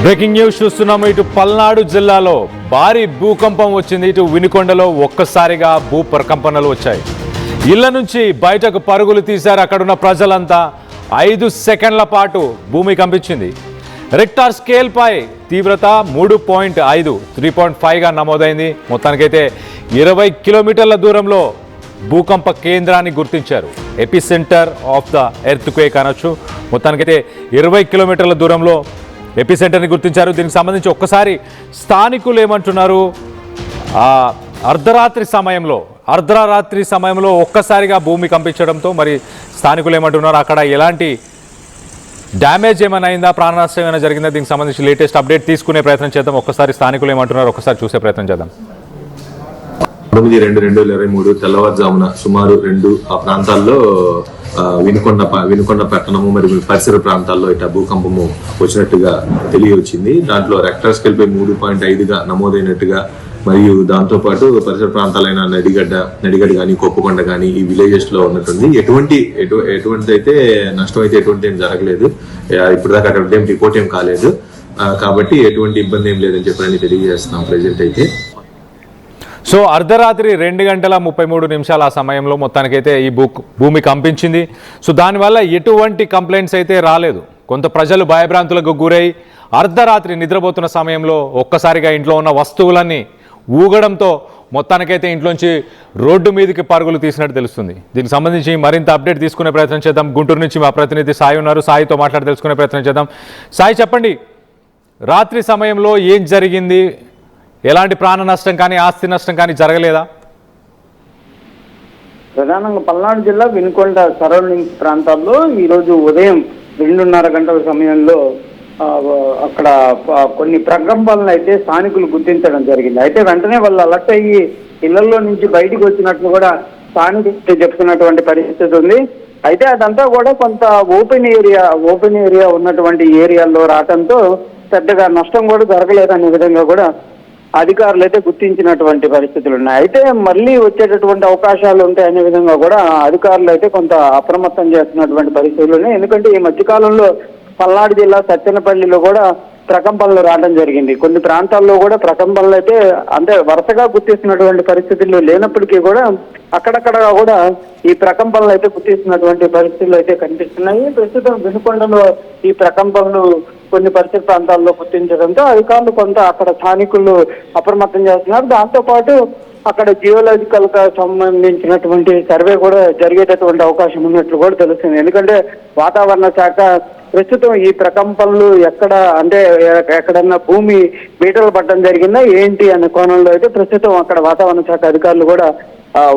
Breaking news చూస్తున్నాము. ఇటు పల్నాడు జిల్లాలో భారీ భూకంపం వచ్చింది. ఇటు వినుకొండలో ఒక్కసారిగా భూ ప్రకంపనలు వచ్చాయి. ఇళ్ల నుంచి బయటకు పరుగులు తీశారు అక్కడున్న ప్రజలంతా. 5 సెకండ్ల పాటు భూమి కంపించింది. రిక్టార్ స్కేల్ పై తీవ్రత 3.5 3.5గా నమోదైంది. మొత్తానికైతే 20 కిలోమీటర్ల దూరంలో భూకంప కేంద్రాన్ని గుర్తించారు. ఎపిసెంటర్ ఆఫ్ ద ఎర్త్క్వేక్ అనొచ్చు. మొత్తానికైతే 20 కిలోమీటర్ల దూరంలో ఎపిసెంటర్ని గుర్తించారు. దీనికి సంబంధించి ఒక్కసారి స్థానికులు ఏమంటున్నారు? అర్ధరాత్రి సమయంలో ఒక్కసారిగా భూమి కంపించడంతో మరి స్థానికులు ఏమంటున్నారు? అక్కడ ఎలాంటి డ్యామేజ్ ఏమైనా అయిందా, ప్రాణ నష్టం ఏమైనా జరిగిందా? దీనికి సంబంధించి లేటెస్ట్ అప్డేట్ తీసుకునే ప్రయత్నం చేద్దాం. ఒక్కసారి స్థానికులు ఏమంటున్నారు ఒకసారి చూసే ప్రయత్నం చేద్దాం. 9/2/2023 తెల్లవారుజామున సుమారు 2 ఆ ప్రాంతాల్లో వినుకొండ పట్టణము మరియు పరిసర ప్రాంతాల్లో ఇట్లా భూకంపము వచ్చినట్టుగా తెలియవచ్చింది. దాంట్లో రెక్టర్ స్కేల్ పై 3.5గా నమోదైనట్టుగా మరియు దాంతో పాటు పరిసర ప్రాంతాలైన నడిగడ్డ కానీ కొప్పకొండ కానీ ఈ విలేజెస్ లో ఉన్నట్టుంది. ఎటువంటి అయితే నష్టం అయితే ఎటువంటి ఏం జరగలేదు. ఇప్పుడు దాకా అటువంటి ఏం రిపోర్ట్ ఏం కాలేదు. కాబట్టి ఎటువంటి ఇబ్బంది ఏం లేదని చెప్పని తెలియజేస్తున్నాం ప్రెజెంట్ అయితే. సో అర్ధరాత్రి 2:33 ఆ సమయంలో మొత్తానికైతే ఈ భూమి కంపించింది. సో దానివల్ల ఎటువంటి కంప్లైంట్స్ అయితే రాలేదు. కొంత ప్రజలు భయభ్రాంతులకు గురై అర్ధరాత్రి నిద్రపోతున్న సమయంలో ఒక్కసారిగా ఇంట్లో ఉన్న వస్తువులన్నీ ఊగడంతో మొత్తానికైతే ఇంట్లోంచి రోడ్డు మీదకి పరుగులు తీసినట్టు తెలుస్తుంది. దీనికి సంబంధించి మరింత అప్డేట్ తీసుకునే ప్రయత్నం చేద్దాం. గుంటూరు నుంచి మా ప్రతినిధి సాయి ఉన్నారు. సాయితో మాట్లాడి తెలుసుకునే ప్రయత్నం చేద్దాం. సాయి, చెప్పండి, రాత్రి సమయంలో ఏం జరిగింది? ఎలాంటి ప్రాణ నష్టం కానీ ఆస్తి నష్టం కానీ జరగలేదా? ప్రధానంగా పల్నాడు జిల్లా వినుకొండ సరౌండింగ్స్ ప్రాంతాల్లో ఈరోజు ఉదయం 2:30 గంటల సమయంలో అక్కడ కొన్ని ప్రకంపనలు అయితే స్థానికులు గుర్తించడం జరిగింది. అయితే వెంటనే వాళ్ళు అలర్ట్ అయ్యి ఇళ్లలో నుంచి బయటికి వచ్చినట్లు కూడా స్థానికులు చెప్తున్నటువంటి పరిస్థితి ఉంది. అయితే అదంతా కూడా కొంత ఓపెన్ ఏరియా ఉన్నటువంటి ఏరియాల్లో రావడంతో పెద్దగా నష్టం కూడా జరగలేదనే విధంగా కూడా అధికారులు అయితే గుర్తించినటువంటి పరిస్థితులు ఉన్నాయి. అయితే మళ్ళీ వచ్చేటటువంటి అవకాశాలు ఉంటాయనే విధంగా కూడా అధికారులు అయితే కొంత అప్రమత్తం చేస్తున్నటువంటి పరిస్థితులు ఉన్నాయి. ఎందుకంటే ఈ మధ్యకాలంలో పల్నాడు జిల్లా సత్తెనపల్లిలో కూడా ప్రకంపనలు రావడం జరిగింది. కొన్ని ప్రాంతాల్లో కూడా ప్రకంపనలు అయితే అంటే వరుసగా గుర్తిస్తున్నటువంటి పరిస్థితుల్లో లేనప్పటికీ కూడా అక్కడక్కడ కూడా ఈ ప్రకంపనలు అయితే గుర్తిస్తున్నటువంటి పరిస్థితులు అయితే కనిపిస్తున్నాయి. ప్రస్తుతం వినుకొండలో ఈ ప్రకంపనలు కొన్ని పరిసర ప్రాంతాల్లో గుర్తించడంతో అధికారులు కొంత అక్కడ స్థానికులు అప్రమత్తం చేస్తున్నారు. దాంతో పాటు అక్కడ జియోలాజికల్ గా సంబంధించినటువంటి సర్వే కూడా జరిగేటటువంటి అవకాశం ఉన్నట్లు కూడా తెలుస్తుంది. ఎందుకంటే వాతావరణ శాఖ ప్రస్తుతం ఈ ప్రకంపనలు ఎక్కడన్నా భూమి మీటర్లు పట్టడం జరిగిందా ఏంటి అనే కోణంలో అయితే ప్రస్తుతం అక్కడ వాతావరణ శాఖ అధికారులు కూడా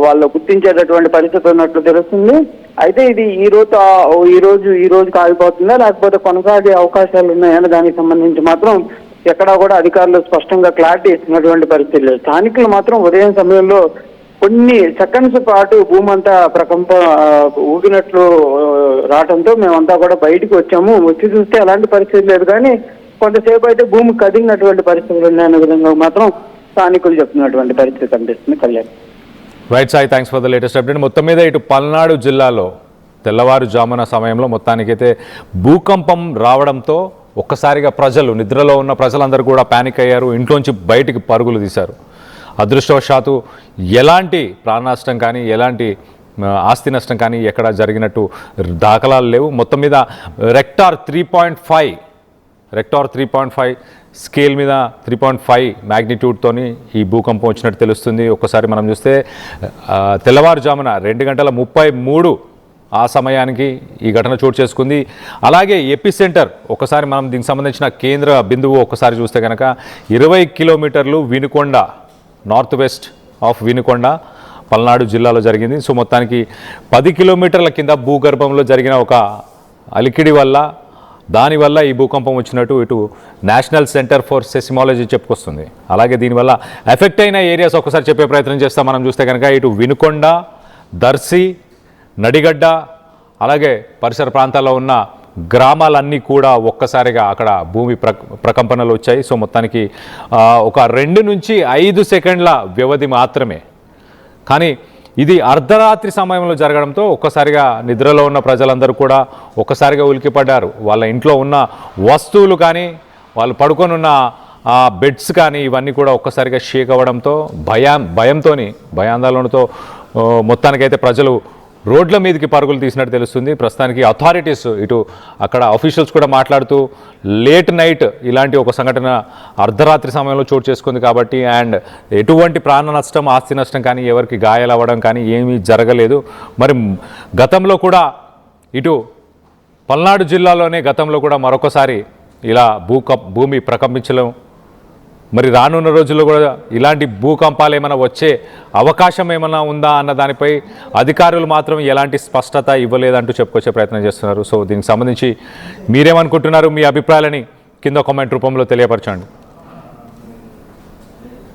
వాళ్ళు గుర్తించేటటువంటి పరిస్థితి ఉన్నట్లు తెలుస్తుంది. అయితే ఇది ఈ రోజుకి ఆగిపోతుందా లేకపోతే కొనసాగే అవకాశాలు ఉన్నాయని దానికి సంబంధించి మాత్రం ఎక్కడా కూడా అధికారులు స్పష్టంగా క్లారిటీ ఇస్తున్నటువంటి పరిస్థితి లేదు. స్థానికులు మాత్రం ఉదయం సమయంలో కొన్ని సెకండ్స్ పాటు భూమి అంతా ఊగినట్లు రావడంతో మేమంతా కూడా బయటికి వచ్చి చూస్తే అలాంటి పరిస్థితి లేదు. కానీ కొంతసేపు అయితే భూమి కదిలినటువంటి పరిస్థితులు ఉన్నాయనే విధంగా మాత్రం స్థానికులు చెప్తున్నటువంటి పరిస్థితి కనిపిస్తుంది. Kalyan. Right Sai, thanks for the latest update. మొత్తం మీద ఇటు పల్నాడు జిల్లాలో తెల్లవారుజామున సమయంలో మొత్తానికైతే భూకంపం రావడంతో ఒక్కసారిగా నిద్రలో ఉన్న ప్రజలందరూ కూడా ప్యానిక్ అయ్యారు. ఇంట్లోంచి బయటికి పరుగులు తీశారు. అదృష్టవశాత్తు ఎలాంటి ప్రాణ నష్టం కానీ ఎలాంటి ఆస్తి నష్టం కానీ ఎక్కడ జరిగినట్టు దాఖలాలు లేవు. మొత్తం మీద రెక్టార్ 3.5 స్కేల్ మీద 3.5 మ్యాగ్నిట్యూడ్తోని ఈ భూకంపం వచ్చినట్టు తెలుస్తుంది. ఒక్కసారి మనం చూస్తే తెల్లవారుజామున 2:33 ఆ సమయానికి ఈ ఘటన చోటు చేసుకుంది. అలాగే ఎపిసెంటర్ ఒకసారి మనం దీనికి సంబంధించిన కేంద్ర బిందువు ఒకసారి చూస్తే కనుక 20 కిలోమీటర్లు Vinukonda, north west of Vinukonda Palnadu జిల్లాలో జరిగింది. సో మొత్తానికి 10 కిలోమీటర్ల కింద భూగర్భంలో జరిగిన ఒక అలికిడి వల్ల దానివల్ల ఈ భూకంపం వచ్చినట్టు ఇటు నేషనల్ సెంటర్ ఫర్ సెస్మాలజీ చెప్పుకొస్తుంది. అలాగే దీనివల్ల ఎఫెక్ట్ అయిన ఏరియాస్ ఒకసారి చెప్పే ప్రయత్నం చేస్తాం. మనం చూస్తే కనుక ఇటు వినుకొండ, దర్శి, నడిగడ్డ అలాగే పరిసర ప్రాంతాల్లో ఉన్న గ్రామాలన్నీ కూడా ఒక్కసారిగా అక్కడ భూమి ప్రకంపనలు వచ్చాయి. సో మొత్తానికి ఒక 2 నుంచి 5 సెకండ్ల వ్యవధి మాత్రమే. కానీ ఇది అర్ధరాత్రి సమయంలో జరగడంతో ఒక్కసారిగా నిద్రలో ఉన్న ప్రజలందరూ కూడా ఒక్కసారిగా ఉలికిపడ్డారు. వాళ్ళ ఇంట్లో ఉన్న వస్తువులు కానీ వాళ్ళు పడుకొని ఉన్న ఆ బెడ్స్ కానీ ఇవన్నీ కూడా ఒక్కసారిగా షేక్ అవ్వడంతో భయాందోళనతో మొత్తానికైతే ప్రజలు రోడ్ల మీదకి పరుగులు తీసినట్టు తెలుస్తుంది. ప్రస్తుతానికి అథారిటీస్ ఇటు అక్కడ అఫీషియల్స్ కూడా మాట్లాడుతూ లేట్ నైట్ ఇలాంటి ఒక సంఘటన అర్ధరాత్రి సమయంలో చోటు చేసుకుంది కాబట్టి అండ్ ఎటువంటి ప్రాణ నష్టం ఆస్తి నష్టం కానీ ఎవరికి గాయాలు అవ్వడం కానీ ఏమీ జరగలేదు. మరి గతంలో కూడా ఇటు పల్నాడు జిల్లాలోనే గతంలో కూడా మరొకసారి ఇలా భూమి ప్రకంపించడం, మరి రానున్న రోజుల్లో కూడా ఇలాంటి భూకంపాలు ఏమైనా వచ్చే అవకాశం ఏమైనా ఉందా అన్న దానిపై అధికారులు మాత్రం ఎలాంటి స్పష్టత ఇవ్వలేదంటూ చెప్పుకొచ్చే ప్రయత్నం చేస్తున్నారు. సో దీనికి సంబంధించి మీరేమనుకుంటున్నారు? మీ అభిప్రాయాలని కింద కామెంట్ రూపంలో తెలియపరచండి.